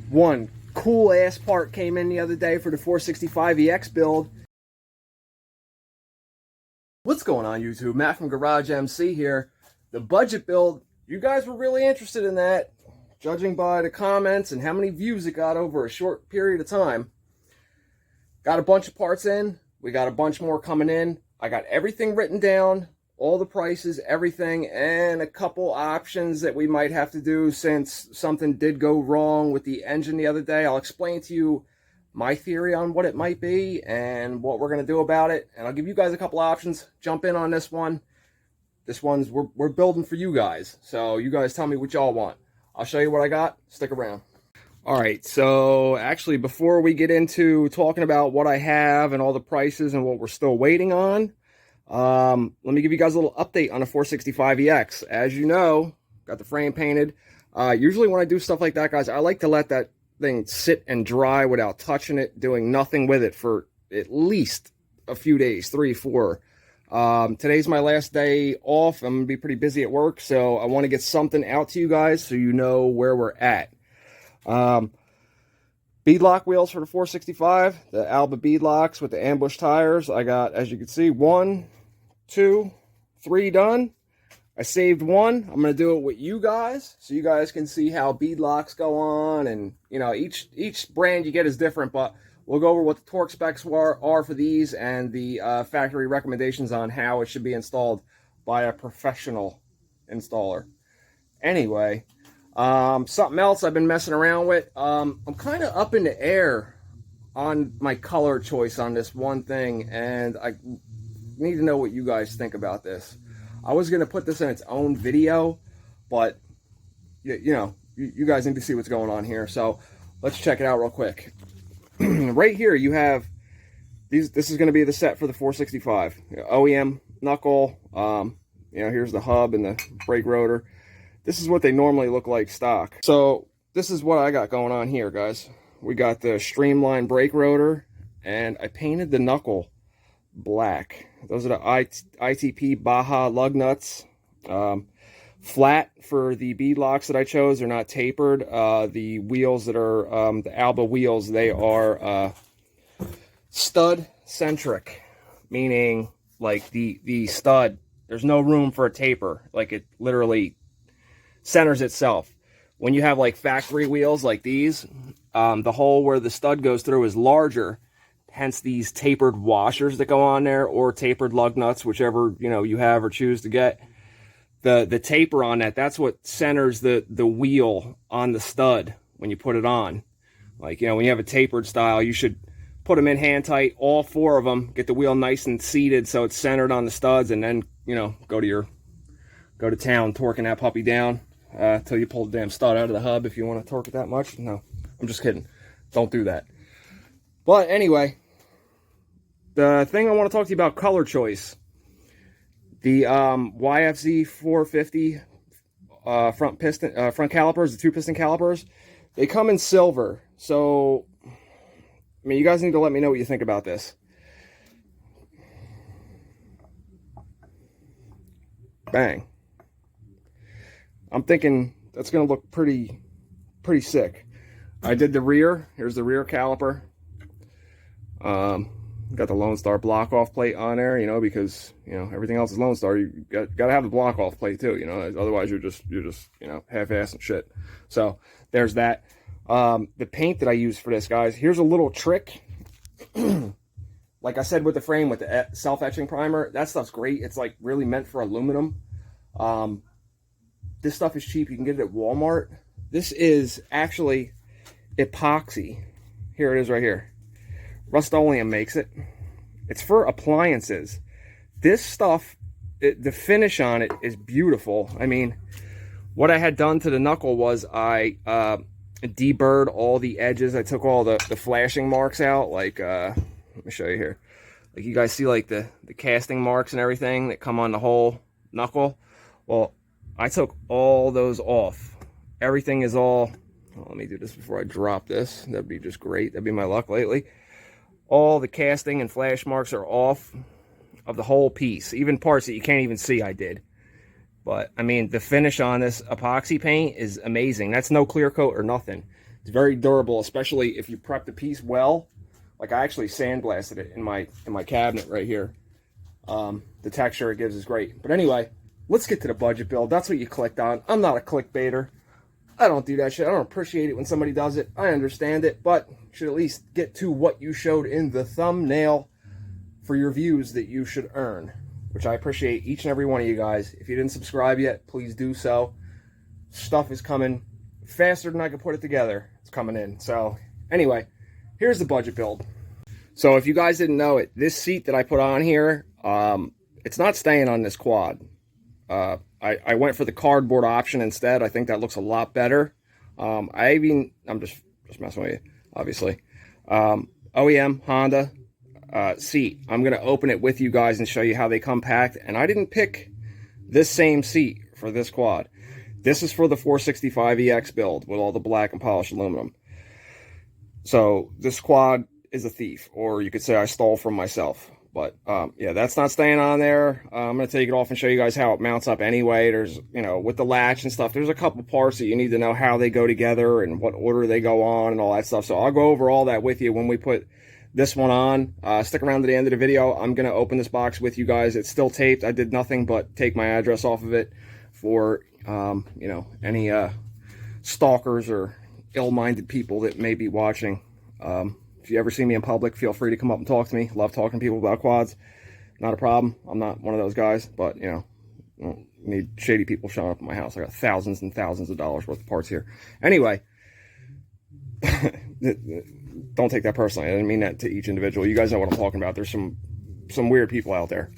One cool ass part came in the other day for the 465EX build. What's going on, YouTube? Matt from GarageMC here. The budget build, you guys were really interested in that, judging by the comments and how many views it got over a short period of time. Got a bunch of parts in. We got a bunch more coming in. I got everything written down, all the prices, everything, and a couple options that we might have to do since something did go wrong with the engine the other day. I'll explain to you my theory on what it might be and what we're going to do about it. And I'll give you guys a couple options. Jump in on this one. This one's, we're building for you guys. So you guys tell me what y'all want. I'll show you what I got. Stick around. All right, so actually before we get into talking about what I have and all the prices and what we're still waiting on, let me give you guys a little update on the 465EX. As you know, got the frame painted. Usually when I do stuff like that, guys, I like to let that thing sit and dry without touching it, doing nothing with it for at least a few days, 3, 4. Today's my last day off. I'm gonna be pretty busy at work, so I want to get something out to you guys so you know where we're at. Beadlock wheels for the 465, the Alba Beadlocks with the ambush tires. I got, as you can see, 1, 2, 3 done. I saved one. I'm going to do it with you guys so you guys can see how beadlocks go on, and you know, each brand you get is different, but we'll go over what the torque specs are for these and the factory recommendations on how it should be installed by a professional installer. Anyway, something else I've been messing around with. I'm kind of up in the air on my color choice on this one thing, and I need to know what you guys think about this. I was going to put this in its own video, but you know, you guys need to see what's going on here. So let's check it out real quick. Right here you have these. This is going to be the set for the 465 OEM knuckle. You know, here's the hub and the brake rotor. This is what they normally look like stock. So this is what I got going on here, guys. We got the streamlined brake rotor, and I painted the knuckle black. Those are the ITP Baja lug nuts. Flat for the beadlocks that I chose. They're not tapered. The wheels that are the Alba wheels, they are stud centric, meaning like the stud, there's no room for a taper. Like it literally centers itself. When you have like factory wheels like these, the hole where the stud goes through is larger, hence these tapered washers that go on there, or tapered lug nuts, whichever you have or choose to get. The taper on that, that's what centers the wheel on the stud when you put it on. Like, when you have a tapered style, you should put them in hand tight, all 4 of them, get the wheel nice and seated so it's centered on the studs, and then go to town torquing that puppy down till you pull the damn stud out of the hub. If you want to torque it that much, no, I'm just kidding, don't do that. But anyway, the thing I want to talk to you about, color choice. The YFZ 450 front calipers, the 2-piston calipers, they come in silver. So, I mean, you guys need to let me know what you think about this. Bang. I'm thinking that's going to look pretty sick. I did the rear. Here's the rear caliper. Got the Lone Star block off plate on there, because everything else is Lone Star. You got to have the block off plate too, otherwise you're just half-assing shit. So there's that. The paint that I use for this, guys, here's a little trick. Like I said with the frame, with the self-etching primer, that stuff's great. It's like really meant for aluminum. This stuff is cheap. You can get it at Walmart. This is actually epoxy. Here it is right here. Rust-Oleum makes it. It's for appliances. This stuff, the finish on it is beautiful. I mean, what I had done to the knuckle was I deburred all the edges. I took all the flashing marks out. Like, let me show you here. Like, you guys see like the casting marks and everything that come on the whole knuckle? Well, I took all those off. Everything is all... Well, let me do this before I drop this. That'd be just great. That'd be my luck lately. All the casting and flash marks are off of the whole piece. Even parts that you can't even see, I did. But, I mean, the finish on this epoxy paint is amazing. That's no clear coat or nothing. It's very durable, especially if you prep the piece well. Like I actually sandblasted it in my cabinet right here. The texture it gives is great. But anyway, let's get to the budget build. That's what you clicked on. I'm not a clickbaiter. I don't do that shit. I don't appreciate it when somebody does it. I understand it, but you should at least get to what you showed in the thumbnail for your views that you should earn, which I appreciate each and every one of you guys. If you didn't subscribe yet, please do so. Stuff is coming faster than I can put it together. It's coming in. So anyway, here's the budget build. So if you guys didn't know it, this seat that I put on here, it's not staying on this quad. I went for the cardboard option instead. I think that looks a lot better. I'm just messing with you, obviously. OEM Honda seat. I'm going to open it with you guys and show you how they come packed. And I didn't pick this same seat for this quad. This is for the 465EX build with all the black and polished aluminum. So this quad is a thief, or you could say I stole from myself. But yeah, that's not staying on there. I'm going to take it off and show you guys how it mounts up anyway. There's, you know, with the latch and stuff, there's a couple parts that you need to know how they go together and what order they go on and all that stuff. So I'll go over all that with you when we put this one on. Stick around to the end of the video. I'm going to open this box with you guys. It's still taped. I did nothing but take my address off of it for, you know, any stalkers or ill-minded people that may be watching. If you ever see me in public, feel free to come up and talk to me. Love talking to people about quads. Not a problem. I'm not one of those guys, but, you know, I don't need shady people showing up at my house. I got thousands and thousands of dollars worth of parts here. Anyway, don't take that personally. I didn't mean that to each individual. You guys know what I'm talking about. There's some weird people out there.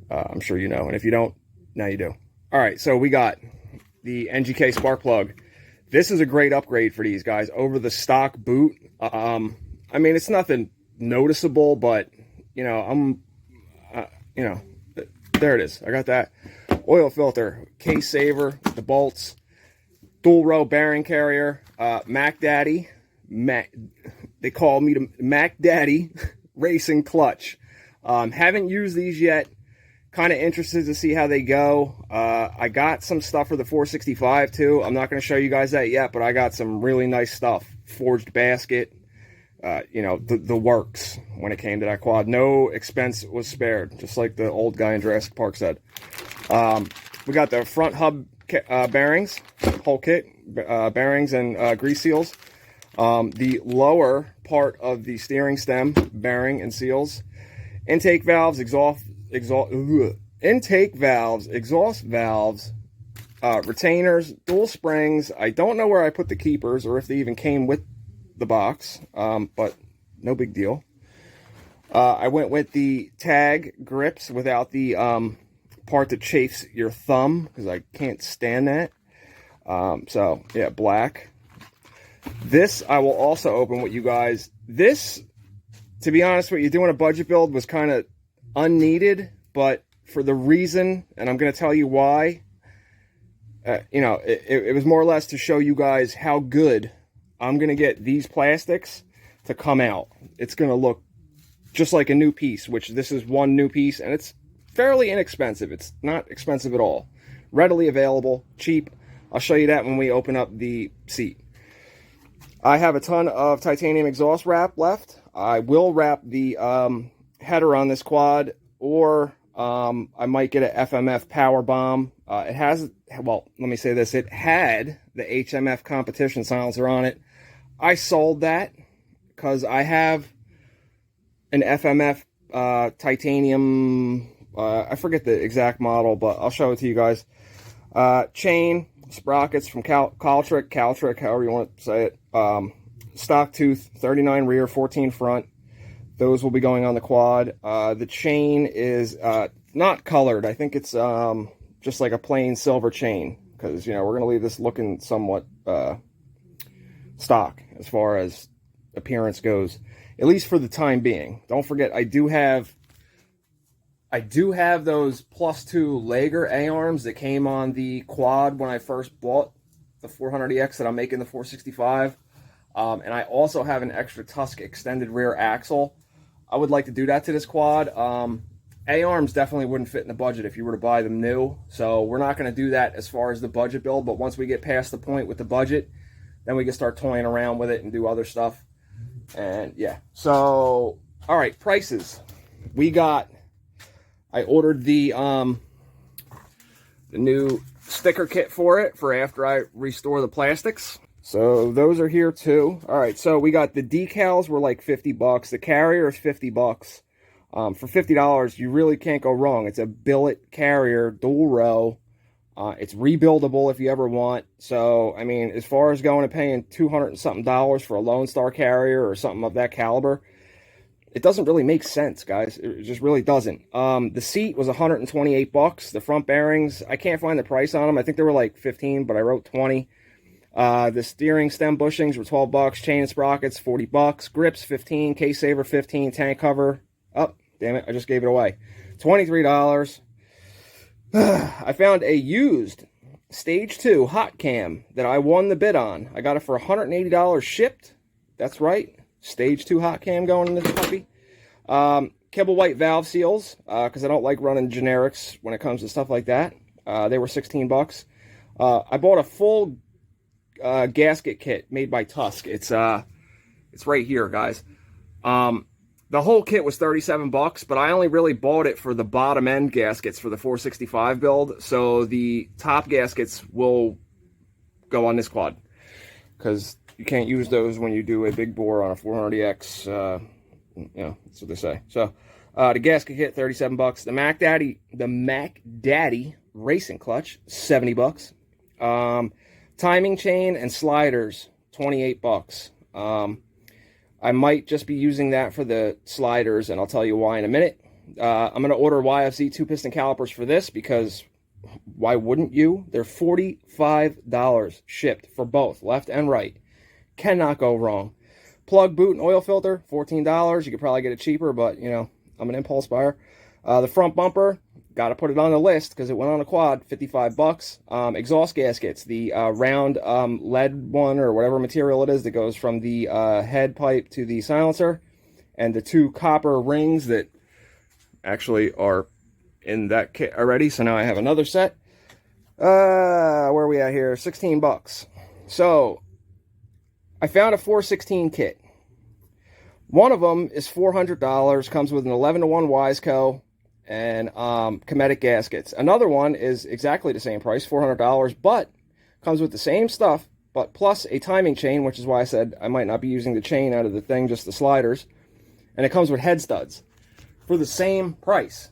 I'm sure you know. And if you don't, now you do. All right, so we got the NGK spark plug. This is a great upgrade for these guys over the stock boot. I mean, it's nothing noticeable, but, you know, you know, there it is. I got that oil filter, case saver, the bolts, dual row bearing carrier, Mac Daddy, they call me the Mac Daddy racing clutch. Haven't used these yet. Kind of interested to see how they go. I got some stuff for the 465 too. I'm not going to show you guys that yet, but I got some really nice stuff. Forged basket. You know, the works when it came to that quad. No expense was spared, just like the old guy in Jurassic Park said. We got the front hub bearings, whole kit, bearings and grease seals. The lower part of the steering stem, bearing and seals. Intake valves, exhaust valves, retainers, dual springs. I don't know where I put the keepers or if they even came with the box, but no big deal. I went with the tag grips without the part that chafes your thumb, because I can't stand that. So yeah, black. This I will also open with you guys. This, to be honest with you, doing a budget build was kind of unneeded, but for the reason, and I'm going to tell you why, you know, it was more or less to show you guys how good I'm going to get these plastics to come out. It's going to look just like a new piece, which this is one new piece, and it's fairly inexpensive. It's not expensive at all. Readily available, cheap. I'll show you that when we open up the seat. I have a ton of titanium exhaust wrap left. I will wrap the header on this quad, or I might get an FMF power bomb. It has, well, let me say this. It had the HMF competition silencer on it. I sold that because I have an FMF titanium, I forget the exact model, but I'll show it to you guys. Chain, sprockets from Caltrick, however you want to say it. Stock tooth, 39 rear, 14 front. Those will be going on the quad. The chain is not colored. I think it's just like a plain silver chain, because, you know, we're going to leave this looking somewhat stock as far as appearance goes, at least for the time being. Don't forget, I do have those +2 Lager A-arms that came on the quad when I first bought the 400EX that I'm making the 465. And I also have an extra Tusk extended rear axle. I would like to do that to this quad. A-arms definitely wouldn't fit in the budget if you were to buy them new. So we're not going to do that as far as the budget build. But once we get past the point with the budget, then we can start toying around with it and do other stuff. And yeah, so all right, prices. I ordered the new sticker kit for it for after I restore the plastics. So those are here too. All right, so we got the decals were like 50 bucks. The carrier is 50 bucks. For $50, you really can't go wrong. It's a billet carrier, dual row. It's rebuildable if you ever want. So, I mean, as far as going and paying $200 and something for a Lone Star carrier or something of that caliber, it doesn't really make sense, guys. It just really doesn't. The seat was 128 bucks. The front bearings, I can't find the price on them. I think they were like 15, but I wrote 20. The steering stem bushings were 12 bucks. Chain and sprockets, 40 bucks. Grips, 15. Case saver, 15. Tank cover. Oh, damn it, I just gave it away. $23. I found a used Stage 2 hot cam that I won the bid on. I got it for $180 shipped. That's right. Stage 2 hot cam going in this puppy. Kibble white valve seals, because I don't like running generics when it comes to stuff like that. They were 16 bucks. I bought a full gasket kit made by Tusk. It's right here, guys. The whole kit was 37 bucks, but I only really bought it for the bottom end gaskets for the 465 build. So the top gaskets will go on this quad, because you can't use those when you do a big bore on a 400EX. That's what they say. So the gasket kit, 37 bucks. The Mac Daddy racing clutch, 70 bucks. Timing chain and sliders, 28 bucks. I might just be using that for the sliders, and I'll tell you why in a minute. I'm going to order YFZ 2-piston calipers for this, because why wouldn't you? They're $45 shipped for both, left and right. Cannot go wrong. Plug, boot, and oil filter, $14. You could probably get it cheaper, but, you know, I'm an impulse buyer. The front bumper, got to put it on the list because it went on a quad, 55 bucks. Exhaust gaskets, the round lead one or whatever material it is that goes from the head pipe to the silencer, and the 2 copper rings that actually are in that kit already. So now I have another set. Where are we at here? 16 bucks. So I found a 416 kit. One of them is $400, comes with an 11-to-1 Wiseco and Cometic gaskets. Another one is exactly the same price, $400, but comes with the same stuff, but plus a timing chain, which is why I said I might not be using the chain out of the thing, just the sliders. And it comes with head studs for the same price.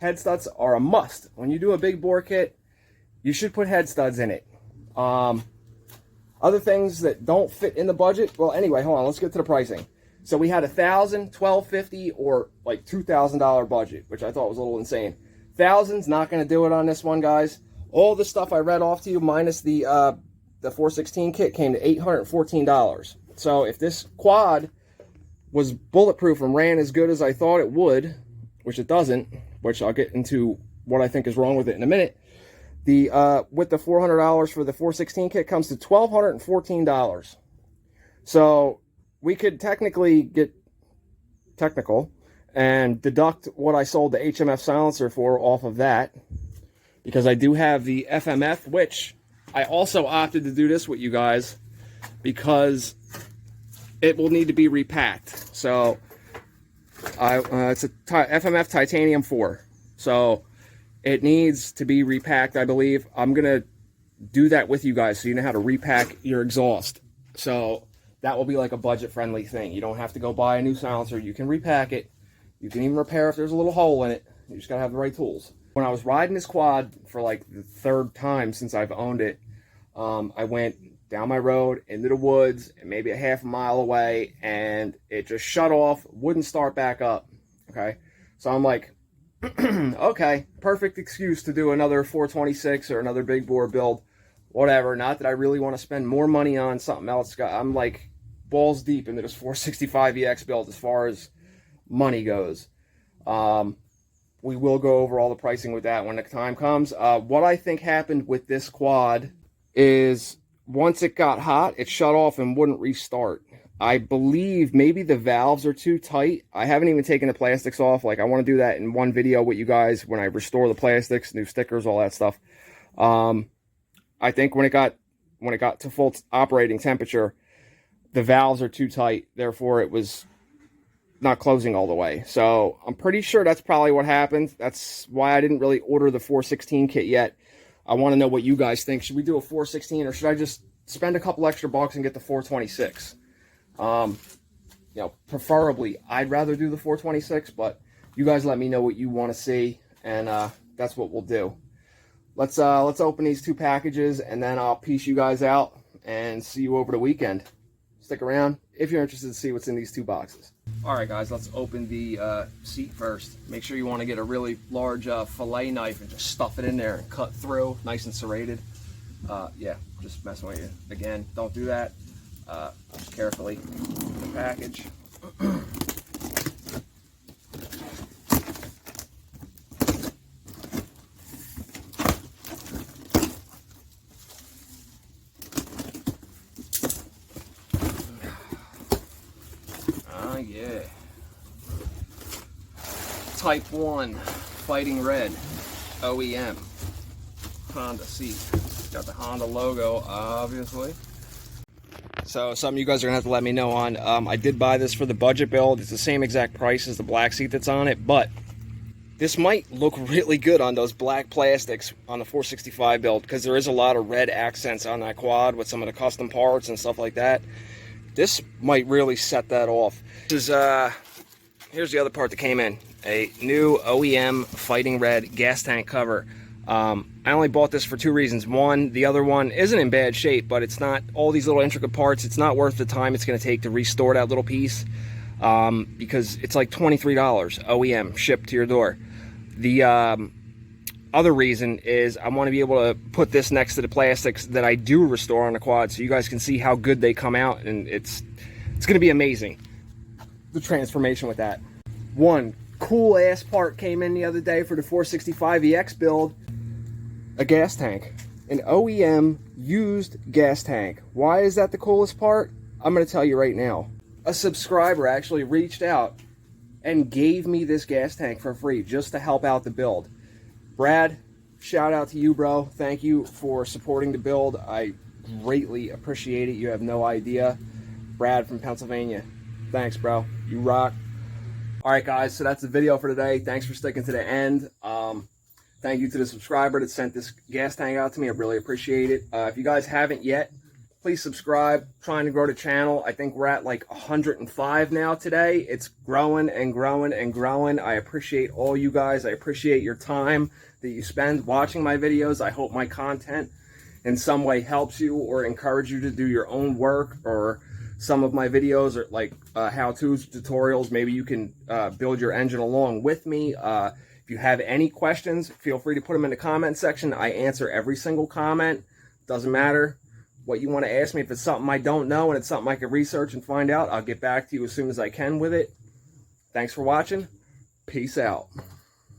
Head studs are a must. When you do a big bore kit, you should put head studs in it. Other things that don't fit in the budget, well, anyway, hold on, let's get to the pricing. So we had $1,000, $1,250, or like $2,000 budget, which I thought was a little insane. $1,000's not going to do it on this one, guys. All the stuff I read off to you, minus the 416 kit, came to $814. So if this quad was bulletproof and ran as good as I thought it would, which it doesn't, which I'll get into what I think is wrong with it in a minute, with the $400 for the 416 kit comes to $1,214. So we could technically get technical and deduct what I sold the HMF silencer for off of that, because I do have the FMF, which I also opted to do this with you guys because it will need to be repacked. So it's a FMF Titanium 4. So it needs to be repacked, I believe. I'm going to do that with you guys so you know how to repack your exhaust. So that will be like a budget-friendly thing. You don't have to go buy a new silencer. You can repack it. You can even repair if there's a little hole in it. You just got to have the right tools. When I was riding this quad for like the 3rd time since I've owned it, I went down my road into the woods and maybe a half a mile away, and it just shut off, wouldn't start back up. Okay, so I'm like, okay, perfect excuse to do another 426 or another big bore build, whatever. Not that I really want to spend more money on something else. I'm like balls deep into this 465EX build as far as money goes. We will go over all the pricing with that when the time comes. What I think happened with this quad is once it got hot, it shut off and wouldn't restart. I believe maybe the valves are too tight. I haven't even taken the plastics off. Like, I want to do that in one video with you guys when I restore the plastics, new stickers, all that stuff. I think when when it got to full operating temperature, the valves are too tight. Therefore, it was not closing all the way. So I'm pretty sure that's probably what happened. That's why I didn't really order the 416 kit yet. I want to know what you guys think. Should we do a 416 or should I just spend a couple extra bucks and get the 426? You know, preferably I'd rather do the 426, but you guys let me know what you want to see, and that's what we'll do. Let's open these two packages, and then I'll piece you guys out and see you over the weekend. Stick around if you're interested to see what's in these two boxes. All right, guys, let's open the seat first. Make sure you want to get a really large fillet knife and just stuff it in there and cut through, nice and serrated. Yeah, just messing with you. Again, don't do that. Just carefully the package. Yeah. Type 1 Fighting Red OEM Honda seat. Got the Honda logo, obviously. So something you guys are gonna have to let me know on. I did buy this for the budget build. It's the same exact price as the black seat that's on it, but this might look really good on those black plastics on the 465 build, because there is a lot of red accents on that quad with some of the custom parts and stuff like that. This might really set that off. This is, here's the other part that came in. A new OEM Fighting Red gas tank cover. I only bought this for two reasons. One, the other one isn't in bad shape, but it's not all these little intricate parts. It's not worth the time it's going to take to restore that little piece, because it's like $23 OEM shipped to your door. The other reason is I want to be able to put this next to the plastics that I do restore on the quad, so you guys can see how good they come out, and it's going to be amazing, the transformation with that. One cool ass part came in the other day for the 465EX build, a gas tank, an OEM used gas tank. Why is that the coolest part? I'm going to tell you right now. A subscriber actually reached out and gave me this gas tank for free just to help out the build. Brad, shout out to you, bro. Thank you for supporting the build. I greatly appreciate it. You have no idea. Brad from Pennsylvania. Thanks, bro. You rock. All right, guys, so that's the video for today. Thanks for sticking to the end. Thank you to the subscriber that sent this gas tank out to me. I really appreciate it. If you guys haven't yet, please subscribe. Trying to grow the channel. I think we're at like 105 now today. It's growing and growing and growing. I appreciate all you guys. I appreciate your time that you spend watching my videos. I hope my content in some way helps you or encourage you to do your own work, or some of my videos are like how-tos, tutorials. Maybe you can build your engine along with me. If you have any questions, feel free to put them in the comment section. I answer every single comment. Doesn't matter what you want to ask me. If it's something I don't know and it's something I can research and find out, I'll get back to you as soon as I can with it. Thanks for watching. Peace out.